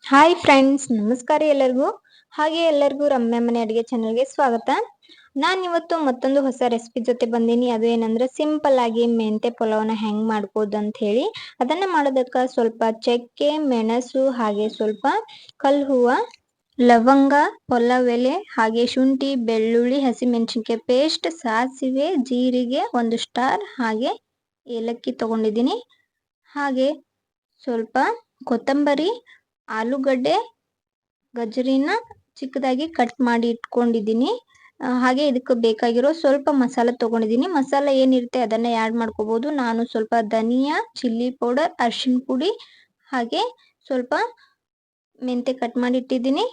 Hi friends, ನಮಸ್ಕಾರ ಎಲ್ಲರಿಗೂ. ಹಾಗೆ ಎಲ್ಲರಿಗೂ ರಮ್ಯ ಮನೆ ಅಡುಗೆ ಚಾನಲ್ಗೆ ಸ್ವಾಗತ. ಇವತ್ತು ಮತ್ತೊಂದು ಹೊಸ ರೆಸಿಪಿ ಜೊತೆ ಬಂದೀನಿ. ಅದು ಏನಂದ್ರೆ ಸಿಂಪಲ್ ಆಗಿ ಮೆಂತೆ ಪಲಾವ್ನ ಹೆಂಗ್ ಮಾಡ್ಬೋದು ಅಂತ ಹೇಳಿ. ಅದನ್ನ ಮಾಡೋದಕ್ಕೆ ಸ್ವಲ್ಪ ಚಕ್ಕೆ, ಮೆಣಸು, ಹಾಗೆ ಸ್ವಲ್ಪ ಕಲ್ಲು ಹೂವ, ಲವಂಗ, ಪಲಾವ್ ಎಲೆ, ಹಾಗೆ ಶುಂಠಿ, ಬೆಳ್ಳುಳ್ಳಿ, ಹಸಿಮೆಣಸಿನ್ಕಾಯಿ ಪೇಸ್ಟ್, ಸಾಸಿವೆ, ಜೀರಿಗೆ, ಒಂದು ಸ್ಟಾರ್, ಹಾಗೆ ಏಲಕ್ಕಿ ತಗೊಂಡಿದ್ದೀನಿ. ಹಾಗೆ ಸ್ವಲ್ಪ ಕೊತ್ತಂಬರಿ, ಆಲೂಗಡ್ಡೆ, ಗಜರಿನ ಚಿಕ್ಕದಾಗಿ ಕಟ್ ಮಾಡಿ ಇಟ್ಕೊಂಡಿದ್ದೀನಿ. ಹಾಗೆ ಇದಕ್ಕೆ ಬೇಕಾಗಿರೋ ಸ್ವಲ್ಪ ಮಸಾಲೆ ತಗೊಂಡಿದ್ದೀನಿ. ಮಸಾಲೆ ಏನಿರುತ್ತೆ ಅದನ್ನ ಆ್ಯಡ್ ಮಾಡ್ಕೋಬಹುದು. ನಾನು ಸ್ವಲ್ಪ ಧನಿಯಾ, ಚಿಲ್ಲಿ ಪೌಡರ್, ಅರಿಶಿನ ಪುಡಿ, ಹಾಗೆ ಸ್ವಲ್ಪ ಮೆಂತೆ ಕಟ್ ಮಾಡಿ ಇಟ್ಟಿದ್ದೀನಿ.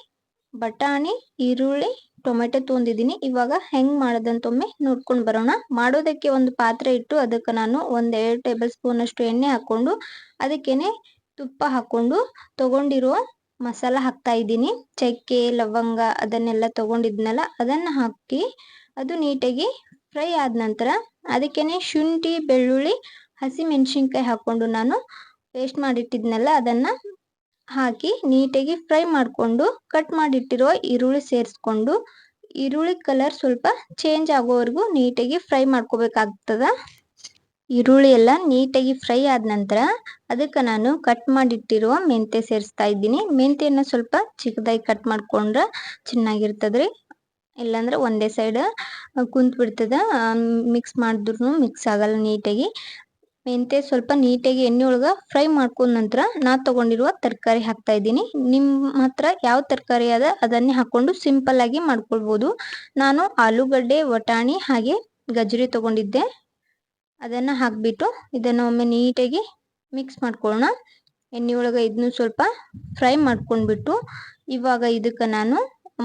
ಬಟಾಣಿ, ಈರುಳ್ಳಿ, ಟೊಮೆಟೊ ತೊಗೊಂಡಿದ್ದೀನಿ. ಇವಾಗ ಹೆಂಗ್ ಮಾಡೋದಂತೊಮ್ಮೆ ನೋಡ್ಕೊಂಡು ಬರೋಣ. ಮಾಡೋದಕ್ಕೆ ಒಂದು ಪಾತ್ರೆ ಇಟ್ಟು ಅದಕ್ಕೆ ನಾನು 1-2 ಟೇಬಲ್ ಸ್ಪೂನ್ ಅಷ್ಟು ಎಣ್ಣೆ ಹಾಕೊಂಡು ಅದಕ್ಕೇನೆ ತುಪ್ಪ ಹಾಕೊಂಡು ತಗೊಂಡಿರೋ ಮಸಾಲ ಹಾಕ್ತಾ ಇದ್ದೀನಿ. ಚಕ್ಕೆ, ಲವಂಗ ಅದನ್ನೆಲ್ಲ ತಗೊಂಡಿದ್ನಲ್ಲ ಅದನ್ನ ಹಾಕಿ ಅದು ನೀಟಾಗಿ ಫ್ರೈ ಆದ ನಂತರ ಅದಕ್ಕೇನೆ ಶುಂಠಿ, ಬೆಳ್ಳುಳ್ಳಿ, ಹಸಿಮೆಣಸಿನ್ಕಾಯಿ ಹಾಕೊಂಡು ನಾನು ಪೇಸ್ಟ್ ಮಾಡಿಟ್ಟಿದ್ನಲ್ಲ ಅದನ್ನ ಹಾಕಿ ನೀಟಾಗಿ ಫ್ರೈ ಮಾಡಿಕೊಂಡು ಕಟ್ ಮಾಡಿಟ್ಟಿರೋ ಈರುಳ್ಳಿ ಸೇರಿಸ್ಕೊಂಡು ಈರುಳ್ಳಿ ಕಲರ್ ಸ್ವಲ್ಪ ಚೇಂಜ್ ಆಗೋವರೆಗೂ ನೀಟಾಗಿ ಫ್ರೈ ಮಾಡ್ಕೋಬೇಕಾಗ್ತದ. ಈರುಳ್ಳಿ ಎಲ್ಲ ನೀಟಾಗಿ ಫ್ರೈ ಆದ ನಂತರ ಅದಕ್ಕೆ ನಾನು ಕಟ್ ಮಾಡಿಟ್ಟಿರುವ ಮೆಂತೆ ಸೇರಿಸ್ತಾ ಇದ್ದೀನಿ. ಮೆಂತೆಯನ್ನು ಸ್ವಲ್ಪ ಚಿಕ್ಕದಾಗಿ ಕಟ್ ಮಾಡ್ಕೊಂಡ್ರೆ ಚೆನ್ನಾಗಿರ್ತದ್ರಿ. ಇಲ್ಲಾಂದ್ರೆ ಒಂದೇ ಸೈಡ್ ಕುಂತ್ ಬಿಡ್ತದ, ಮಿಕ್ಸ್ ಮಾಡಿದ್ರು ಮಿಕ್ಸ್ ಆಗಲ್ಲ ನೀಟಾಗಿ. ಮೆಂತೆ ಸ್ವಲ್ಪ ನೀಟಾಗಿ ಎಣ್ಣೆ ಒಳಗೆ ಫ್ರೈ ಮಾಡ್ಕೊಂಡ ನಂತರ ನಾ ತಗೊಂಡಿರುವ ತರಕಾರಿ ಹಾಕ್ತಾ ಇದ್ದೀನಿ. ನಿಮ್ಮ ಹತ್ರ ಯಾವ ತರಕಾರಿ ಅದ ಅದನ್ನೇ ಹಾಕೊಂಡು ಸಿಂಪಲ್ ಆಗಿ ಮಾಡ್ಕೊಳ್ಬೋದು. ನಾನು ಆಲೂಗಡ್ಡೆ, ವಟಾಣಿ, ಹಾಗೆ ಗಜರಿ ತಗೊಂಡಿದ್ದೆ. ಅದನ್ನ ಹಾಕ್ಬಿಟ್ಟು ಇದನ್ನ ಒಮ್ಮೆ ನೀಟಾಗಿ ಮಿಕ್ಸ್ ಮಾಡ್ಕೊಳ್ಳೋಣ. ಎಣ್ಣೆ ಒಳಗೆ ಇದನ್ನು ಸ್ವಲ್ಪ ಫ್ರೈ ಮಾಡ್ಕೊಂಡ್ಬಿಟ್ಟು ಇವಾಗ ಇದಕ್ಕೆ ನಾನು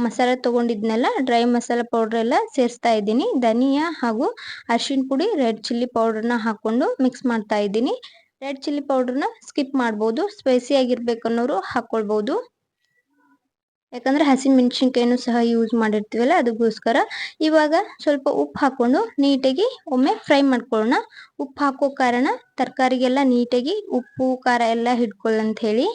ಮಸಾಲೆ ತಗೊಂಡಿದ್ನೆಲ್ಲ ಡ್ರೈ ಮಸಾಲ ಪೌಡರ್ ಎಲ್ಲ ಸೇರಿಸ್ತಾ ಇದ್ದೀನಿ. ಧನಿಯಾ ಹಾಗೂ ಅರಿಶಿನ ಪುಡಿ, ರೆಡ್ ಚಿಲ್ಲಿ ಪೌಡರ್ನ ಹಾಕೊಂಡು ಮಿಕ್ಸ್ ಮಾಡ್ತಾ ಇದ್ದೀನಿ. ರೆಡ್ ಚಿಲ್ಲಿ ಪೌಡರ್ನ ಸ್ಕಿಪ್ ಮಾಡ್ಬೋದು, ಸ್ಪೈಸಿ ಆಗಿರ್ಬೇಕನ್ನೋರು ಹಾಕೊಳ್ಬೋದು. ಯಾಕಂದ್ರೆ ಹಸಿಮೆಣಸಿನ್ಕಾಯಿನೂ ಸಹ ಯೂಸ್ ಮಾಡಿರ್ತೀವಲ್ಲ ಅದಕ್ಕೋಸ್ಕರ. ಇವಾಗ ಸ್ವಲ್ಪ ಉಪ್ಪು ಹಾಕೊಂಡು ನೀಟಾಗಿ ಒಮ್ಮೆ ಫ್ರೈ ಮಾಡ್ಕೊಳ್ಳೋಣ. ಉಪ್ಪು ಹಾಕೋ ಕಾರಣ ತರಕಾರಿಗೆಲ್ಲ ನೀಟಾಗಿ ಉಪ್ಪು ಖಾರ ಎಲ್ಲ ಹಿಡ್ಕೊಳ್ಳಂತ ಹೇಳಿ.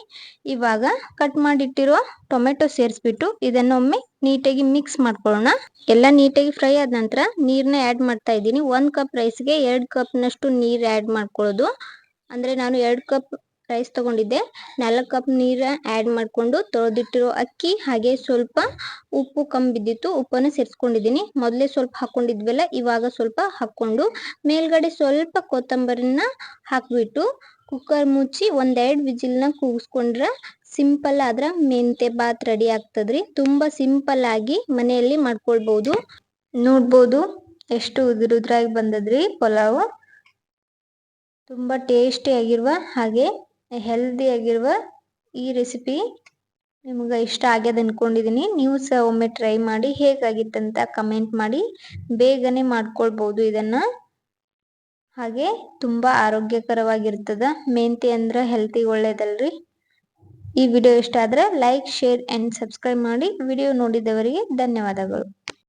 ಇವಾಗ ಕಟ್ ಮಾಡಿಟ್ಟಿರೋ ಟೊಮೆಟೊ ಸೇರಿಸ್ಬಿಟ್ಟು ಇದನ್ನೊಮ್ಮೆ ನೀಟಾಗಿ ಮಿಕ್ಸ್ ಮಾಡ್ಕೊಳ್ಳೋಣ. ಎಲ್ಲ ನೀಟಾಗಿ ಫ್ರೈ ಆದ ನಂತರ ನೀರನ್ನ ಆ್ಯಡ್ ಮಾಡ್ತಾ ಇದ್ದೀನಿ. 1 ಕಪ್ ರೈಸ್ಗೆ 2 ಕಪ್ನಷ್ಟು ನೀರು ಆ್ಯಡ್ ಮಾಡ್ಕೊಳ್ಳೋದು. ಅಂದರೆ ನಾನು 2 ಕಪ್ ರೈಸ್ ತಗೊಂಡಿದ್ದೆ, 4 ಕಪ್ ನೀರು ಆ್ಯಡ್ ಮಾಡಿಕೊಂಡು ತೊಳೆದಿಟ್ಟಿರೋ ಅಕ್ಕಿ, ಹಾಗೆ ಸ್ವಲ್ಪ ಉಪ್ಪು ಕಮ್ಮಿ ಬಿದ್ದಿತ್ತು, ಉಪ್ಪನ್ನು ಸೇರಿಸ್ಕೊಂಡಿದ್ದೀನಿ. ಮೊದಲೇ ಸ್ವಲ್ಪ ಹಾಕ್ಕೊಂಡಿದ್ವಲ್ಲ, ಇವಾಗ ಸ್ವಲ್ಪ ಹಾಕ್ಕೊಂಡು ಮೇಲ್ಗಡೆ ಸ್ವಲ್ಪ ಕೊತ್ತಂಬರಿನ ಹಾಕ್ಬಿಟ್ಟು ಕುಕ್ಕರ್ ಮುಚ್ಚಿ 1-2 ವಿಜಿಲ್ನ ಕೂಗಿಸ್ಕೊಂಡ್ರೆ ಸಿಂಪಲ್ ಆದ್ರೆ ಮೆಂತೆ ಬಾತ್ ರೆಡಿ ಆಗ್ತದ್ರಿ. ತುಂಬ ಸಿಂಪಲ್ ಆಗಿ ಮನೆಯಲ್ಲಿ ಮಾಡ್ಕೊಳ್ಬೋದು. ನೋಡ್ಬೋದು ಎಷ್ಟು ಉದುರಾಗಿ ಬಂದದ್ರಿ ಪಲಾವ್. ತುಂಬ ಟೇಸ್ಟಿ ಆಗಿರುವ ಹಾಗೆ ಹೆಲ್ದಿ ಆಗಿರುವ ಈ ರೆಸಿಪಿ ನಿಮ್ಗೆ ಇಷ್ಟ ಆಗ್ಯದ ಅನ್ಕೊಂಡಿದ್ದೀನಿ. ನೀವು ಸಹ ಒಮ್ಮೆ ಟ್ರೈ ಮಾಡಿ ಹೇಗಾಗಿತ್ತಂತ ಕಮೆಂಟ್ ಮಾಡಿ. ಬೇಗನೆ ಮಾಡ್ಕೊಳ್ಬೋದು ಇದನ್ನ. ಹಾಗೆ ತುಂಬ ಆರೋಗ್ಯಕರವಾಗಿರ್ತದ. ಮೆಂತೆ ಅಂದ್ರೆ ಹೆಲ್ತಿಗೆ ಒಳ್ಳೇದಲ್ರಿ. ಈ ವಿಡಿಯೋ ಇಷ್ಟ ಆದ್ರೆ ಲೈಕ್, ಶೇರ್ ಆ್ಯಂಡ್ ಸಬ್ಸ್ಕ್ರೈಬ್ ಮಾಡಿ. ವಿಡಿಯೋ ನೋಡಿದವರಿಗೆ ಧನ್ಯವಾದಗಳು.